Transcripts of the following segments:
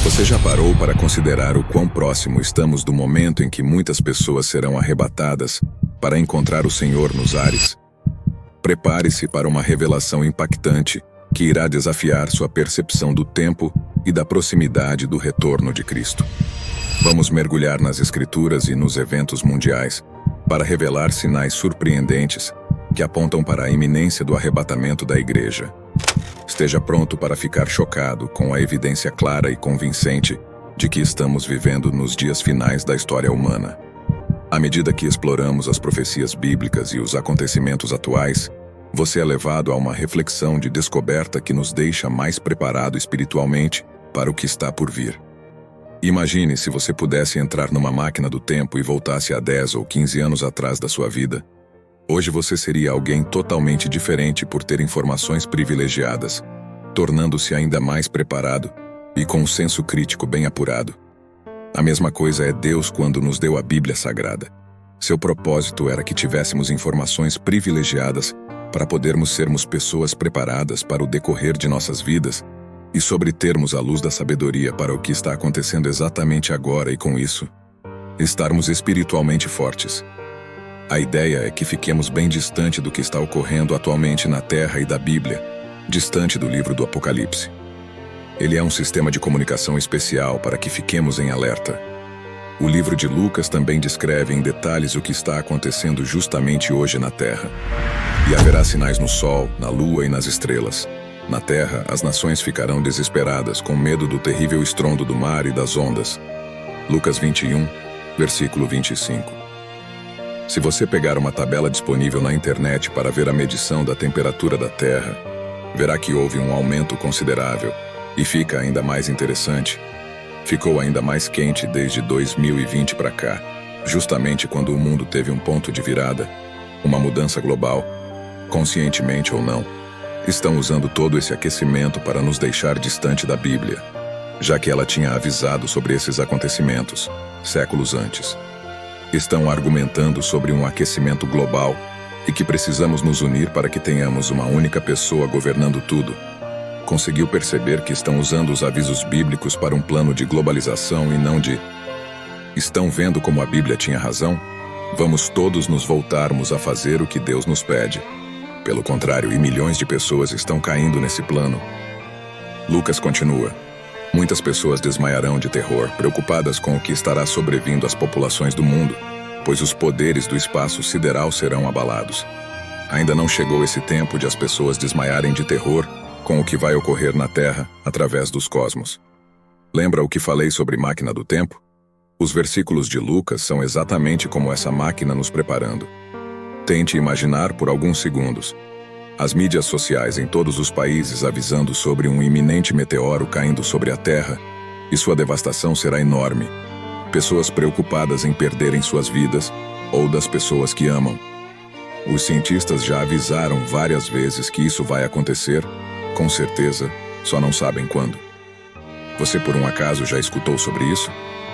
Você já parou para considerar o quão próximo estamos do momento em que muitas pessoas serão arrebatadas para encontrar o Senhor nos ares? Prepare-se para uma revelação impactante que irá desafiar sua percepção do tempo e da proximidade do retorno de Cristo. Vamos mergulhar nas Escrituras e nos eventos mundiais para revelar sinais surpreendentes que apontam para a iminência do arrebatamento da Igreja. Esteja pronto para ficar chocado com a evidência clara e convincente de que estamos vivendo nos dias finais da história humana. À medida que exploramos as profecias bíblicas e os acontecimentos atuais, você é levado a uma reflexão de descoberta que nos deixa mais preparado espiritualmente para o que está por vir. Imagine se você pudesse entrar numa máquina do tempo e voltasse a 10 ou 15 anos atrás da sua vida. Hoje você seria alguém totalmente diferente por ter informações privilegiadas, tornando-se ainda mais preparado e com um senso crítico bem apurado. A mesma coisa é Deus quando nos deu a Bíblia Sagrada. Seu propósito era que tivéssemos informações privilegiadas para podermos sermos pessoas preparadas para o decorrer de nossas vidas e sobre termos a luz da sabedoria para o que está acontecendo exatamente agora e, com isso, estarmos espiritualmente fortes. A ideia é que fiquemos bem distante do que está ocorrendo atualmente na Terra e da Bíblia, distante do livro do Apocalipse. Ele é um sistema de comunicação especial para que fiquemos em alerta. O livro de Lucas também descreve em detalhes o que está acontecendo justamente hoje na Terra. E haverá sinais no Sol, na Lua e nas estrelas. Na Terra, as nações ficarão desesperadas com medo do terrível estrondo do mar e das ondas. Lucas 21, versículo 25. Se você pegar uma tabela disponível na internet para ver a medição da temperatura da Terra, verá que houve um aumento considerável. E fica ainda mais interessante. Ficou ainda mais quente desde 2020 para cá, justamente quando o mundo teve um ponto de virada, uma mudança global, conscientemente ou não. Estão usando todo esse aquecimento para nos deixar distante da Bíblia, já que ela tinha avisado sobre esses acontecimentos, séculos antes. Estão argumentando sobre um aquecimento global e que precisamos nos unir para que tenhamos uma única pessoa governando tudo. Conseguiu perceber que estão usando os avisos bíblicos para um plano de globalização e não de... Estão vendo como a Bíblia tinha razão? Vamos todos nos voltarmos a fazer o que Deus nos pede. Pelo contrário, e milhões de pessoas estão caindo nesse plano. Lucas continua. Muitas pessoas desmaiarão de terror, preocupadas com o que estará sobrevindo às populações do mundo, pois os poderes do espaço sideral serão abalados. Ainda não chegou esse tempo de as pessoas desmaiarem de terror com o que vai ocorrer na Terra através dos cosmos. Lembra o que falei sobre máquina do tempo? Os versículos de Lucas são exatamente como essa máquina nos preparando. Tente imaginar por alguns segundos. As mídias sociais em todos os países avisando sobre um iminente meteoro caindo sobre a Terra, e sua devastação será enorme. Pessoas preocupadas em perderem suas vidas, ou das pessoas que amam. Os cientistas já avisaram várias vezes que isso vai acontecer, com certeza, só não sabem quando. Você por um acaso já escutou sobre isso?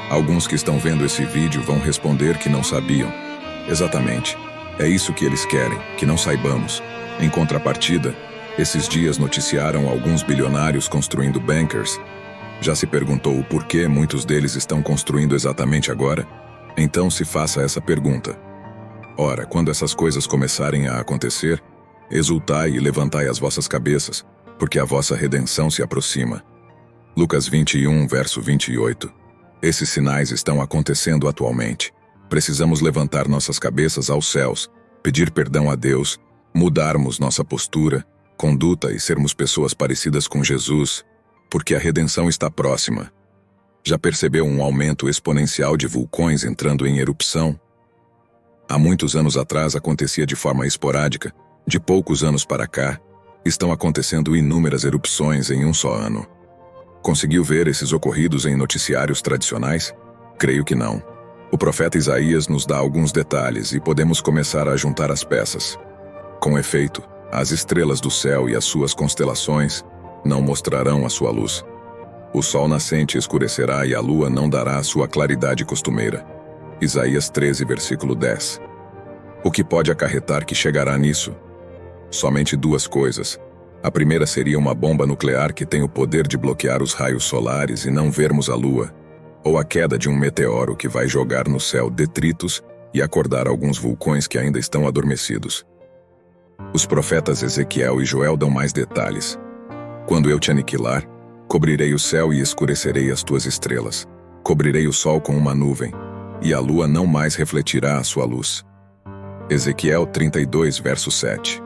Alguns que estão vendo esse vídeo vão responder que não sabiam. Exatamente. É isso que eles querem, que não saibamos. Em contrapartida, esses dias noticiaram alguns bilionários construindo bunkers. Já se perguntou o porquê muitos deles estão construindo exatamente agora? Então se faça essa pergunta. Ora, quando essas coisas começarem a acontecer, exultai e levantai as vossas cabeças, porque a vossa redenção se aproxima. Lucas 21, verso 28. Esses sinais estão acontecendo atualmente. Precisamos levantar nossas cabeças aos céus, pedir perdão a Deus, mudarmos nossa postura, conduta e sermos pessoas parecidas com Jesus, porque a redenção está próxima. Já percebeu um aumento exponencial de vulcões entrando em erupção? Há muitos anos atrás acontecia de forma esporádica, de poucos anos para cá, estão acontecendo inúmeras erupções em um só ano. Conseguiu ver esses ocorridos em noticiários tradicionais? Creio que não. O profeta Isaías nos dá alguns detalhes e podemos começar a juntar as peças. Com efeito, as estrelas do céu e as suas constelações não mostrarão a sua luz. O sol nascente escurecerá e a lua não dará a sua claridade costumeira. Isaías 13, versículo 10. O que pode acarretar que chegará nisso? Somente duas coisas. A primeira seria uma bomba nuclear que tem o poder de bloquear os raios solares e não vermos a Lua, ou a queda de um meteoro que vai jogar no céu detritos e acordar alguns vulcões que ainda estão adormecidos. Os profetas Ezequiel e Joel dão mais detalhes. Quando eu te aniquilar, cobrirei o céu e escurecerei as tuas estrelas. Cobrirei o sol com uma nuvem, e a lua não mais refletirá a sua luz. Ezequiel 32, verso 7.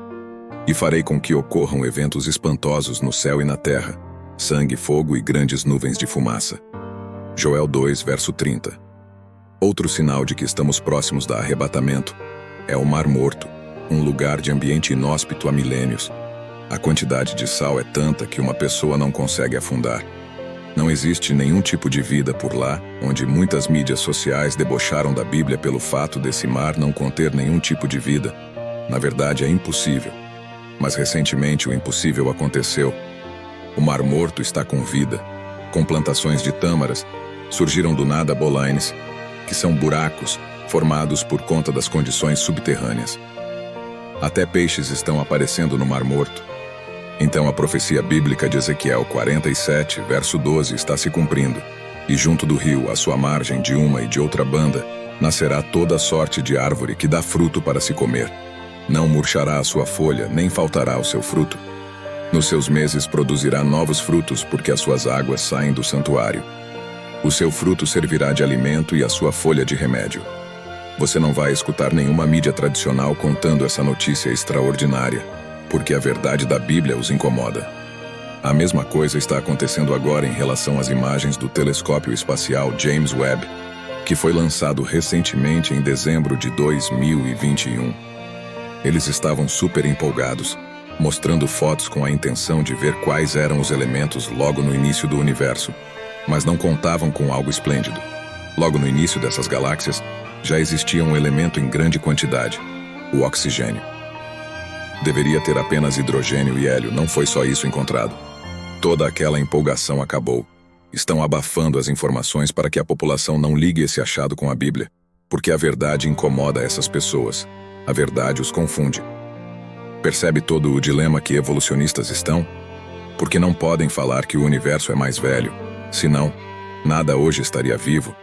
E farei com que ocorram eventos espantosos no céu e na terra, sangue, fogo e grandes nuvens de fumaça. Joel 2, verso 30. Outro sinal de que estamos próximos do arrebatamento é o Mar Morto, um lugar de ambiente inóspito há milênios. A quantidade de sal é tanta que uma pessoa não consegue afundar. Não existe nenhum tipo de vida por lá, onde muitas mídias sociais debocharam da Bíblia pelo fato desse mar não conter nenhum tipo de vida. Na verdade, é impossível. Mas recentemente o impossível aconteceu. O Mar Morto está com vida. Com plantações de tâmaras, surgiram do nada bolaines, que são buracos formados por conta das condições subterrâneas. Até peixes estão aparecendo no Mar Morto. Então a profecia bíblica de Ezequiel 47, verso 12, está se cumprindo. E junto do rio, à sua margem de uma e de outra banda, nascerá toda sorte de árvore que dá fruto para se comer. Não murchará a sua folha, nem faltará o seu fruto. Nos seus meses produzirá novos frutos, porque as suas águas saem do santuário. O seu fruto servirá de alimento e a sua folha de remédio. Você não vai escutar nenhuma mídia tradicional contando essa notícia extraordinária, porque a verdade da Bíblia os incomoda. A mesma coisa está acontecendo agora em relação às imagens do telescópio espacial James Webb, que foi lançado recentemente em dezembro de 2021. Eles estavam super empolgados, mostrando fotos com a intenção de ver quais eram os elementos logo no início do universo, mas não contavam com algo esplêndido. Logo no início dessas galáxias, já existia um elemento em grande quantidade, o oxigênio. Deveria ter apenas hidrogênio e hélio, não foi só isso encontrado. Toda aquela empolgação acabou. Estão abafando as informações para que a população não ligue esse achado com a Bíblia, porque a verdade incomoda essas pessoas. A verdade os confunde. Percebe todo o dilema que evolucionistas estão? Porque não podem falar que o universo é mais velho, senão, nada hoje estaria vivo.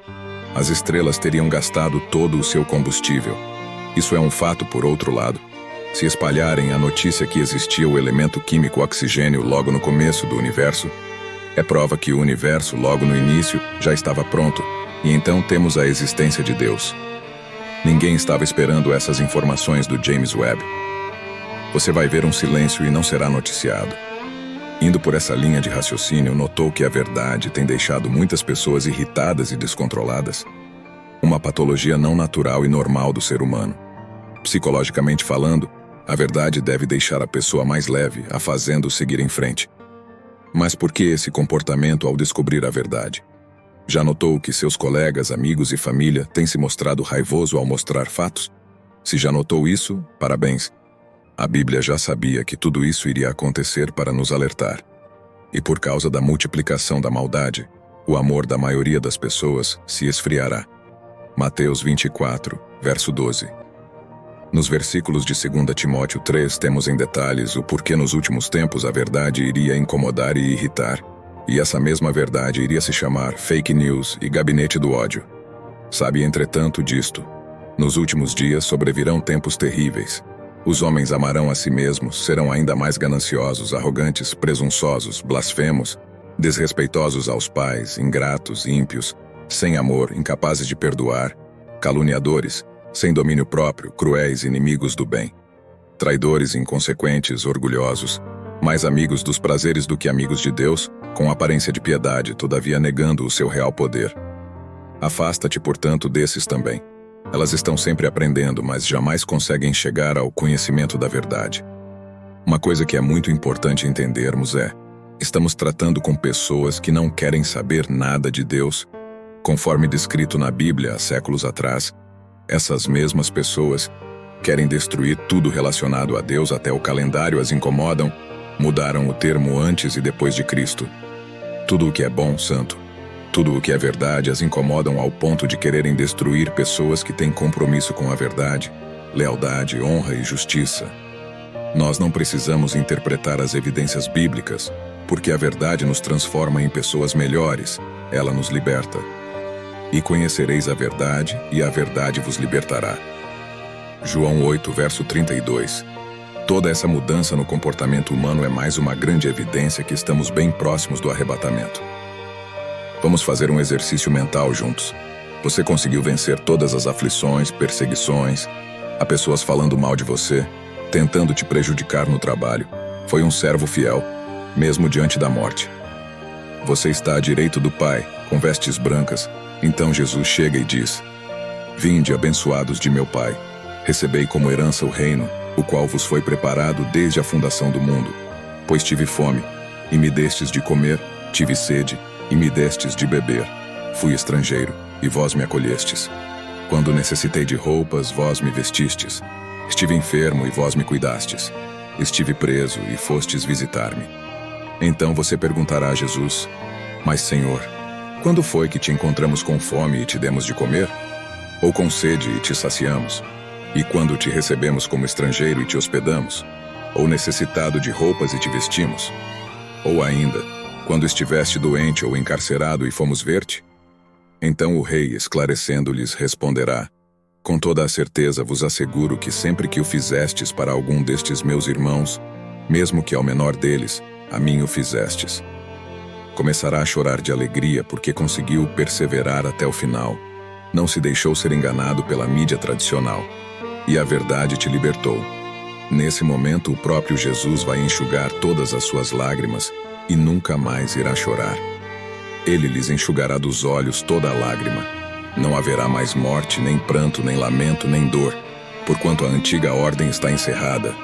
As estrelas teriam gastado todo o seu combustível. Isso é um fato por outro lado. Se espalharem a notícia que existia o elemento químico oxigênio logo no começo do universo, é prova que o universo, logo no início, já estava pronto, e então temos a existência de Deus. Ninguém estava esperando essas informações do James Webb. Você vai ver um silêncio e não será noticiado. Indo por essa linha de raciocínio, notou que a verdade tem deixado muitas pessoas irritadas e descontroladas. Uma patologia não natural e normal do ser humano. Psicologicamente falando, a verdade deve deixar a pessoa mais leve, a fazendo seguir em frente. Mas por que esse comportamento ao descobrir a verdade? Já notou que seus colegas, amigos e família têm se mostrado raivoso ao mostrar fatos? Se já notou isso, parabéns. A Bíblia já sabia que tudo isso iria acontecer para nos alertar. E por causa da multiplicação da maldade, o amor da maioria das pessoas se esfriará. Mateus 24, verso 12. Nos versículos de 2 Timóteo 3 temos em detalhes o porquê nos últimos tempos a verdade iria incomodar e irritar, e essa mesma verdade iria se chamar fake news e gabinete do ódio. Sabe, entretanto, disto: nos últimos dias sobrevirão tempos terríveis. Os homens amarão a si mesmos, serão ainda mais gananciosos, arrogantes, presunçosos, blasfemos, desrespeitosos aos pais, ingratos, ímpios, sem amor, incapazes de perdoar, caluniadores, sem domínio próprio, cruéis, inimigos do bem, traidores, inconsequentes, orgulhosos, mais amigos dos prazeres do que amigos de Deus, com aparência de piedade, todavia negando o seu real poder. Afasta-te, portanto, desses também. Elas estão sempre aprendendo, mas jamais conseguem chegar ao conhecimento da verdade. Uma coisa que é muito importante entendermos é: estamos tratando com pessoas que não querem saber nada de Deus. Conforme descrito na Bíblia há séculos atrás, essas mesmas pessoas querem destruir tudo relacionado a Deus, até o calendário as incomodam, mudaram o termo antes e depois de Cristo. Tudo o que é bom, santo, tudo o que é verdade as incomodam ao ponto de quererem destruir pessoas que têm compromisso com a verdade, lealdade, honra e justiça. Nós não precisamos interpretar as evidências bíblicas, porque a verdade nos transforma em pessoas melhores, ela nos liberta. E conhecereis a verdade, e a verdade vos libertará. João 8, verso 32. Toda essa mudança no comportamento humano é mais uma grande evidência que estamos bem próximos do arrebatamento. Vamos fazer um exercício mental juntos. Você conseguiu vencer todas as aflições, perseguições, há pessoas falando mal de você, tentando te prejudicar no trabalho. Foi um servo fiel, mesmo diante da morte. Você está à direita do Pai, com vestes brancas. Então Jesus chega e diz: Vinde, abençoados de meu Pai, recebei como herança o reino, o qual vos foi preparado desde a fundação do mundo. Pois tive fome, e me destes de comer, tive sede, e me destes de beber. Fui estrangeiro, e vós me acolhestes. Quando necessitei de roupas, vós me vestistes. Estive enfermo, e vós me cuidastes. Estive preso, e fostes visitar-me. Então você perguntará a Jesus: Mas, Senhor, quando foi que te encontramos com fome e te demos de comer? Ou com sede e te saciamos? E quando te recebemos como estrangeiro e te hospedamos? Ou necessitado de roupas e te vestimos? Ou ainda, quando estiveste doente ou encarcerado e fomos ver-te? Então o rei, esclarecendo-lhes, responderá: Com toda a certeza vos asseguro que sempre que o fizestes para algum destes meus irmãos, mesmo que ao menor deles, a mim o fizestes. Começará a chorar de alegria porque conseguiu perseverar até o final. Não se deixou ser enganado pela mídia tradicional. E a verdade te libertou. Nesse momento, o próprio Jesus vai enxugar todas as suas lágrimas e nunca mais irá chorar. Ele lhes enxugará dos olhos toda a lágrima. Não haverá mais morte, nem pranto, nem lamento, nem dor, porquanto a antiga ordem está encerrada.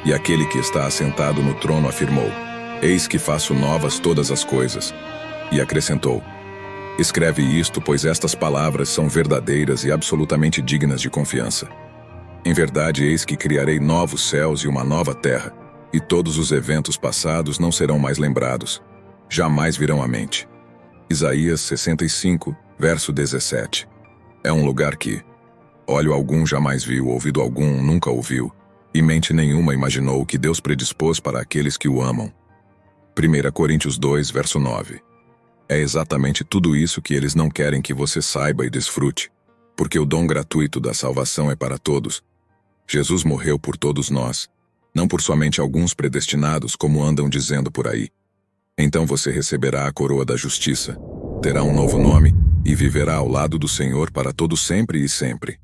E aquele que está assentado no trono afirmou: Eis que faço novas todas as coisas. E acrescentou: Escreve isto, pois estas palavras são verdadeiras e absolutamente dignas de confiança. Em verdade, eis que criarei novos céus e uma nova terra, e todos os eventos passados não serão mais lembrados, jamais virão à mente. Isaías 65, verso 17. É um lugar que olho algum jamais viu, ouvido algum nunca ouviu, e mente nenhuma imaginou o que Deus predispôs para aqueles que o amam. 1 Coríntios 2, verso 9. É exatamente tudo isso que eles não querem que você saiba e desfrute, porque o dom gratuito da salvação é para todos. Jesus morreu por todos nós, não por somente alguns predestinados como andam dizendo por aí. Então você receberá a coroa da justiça, terá um novo nome e viverá ao lado do Senhor para todo sempre e sempre.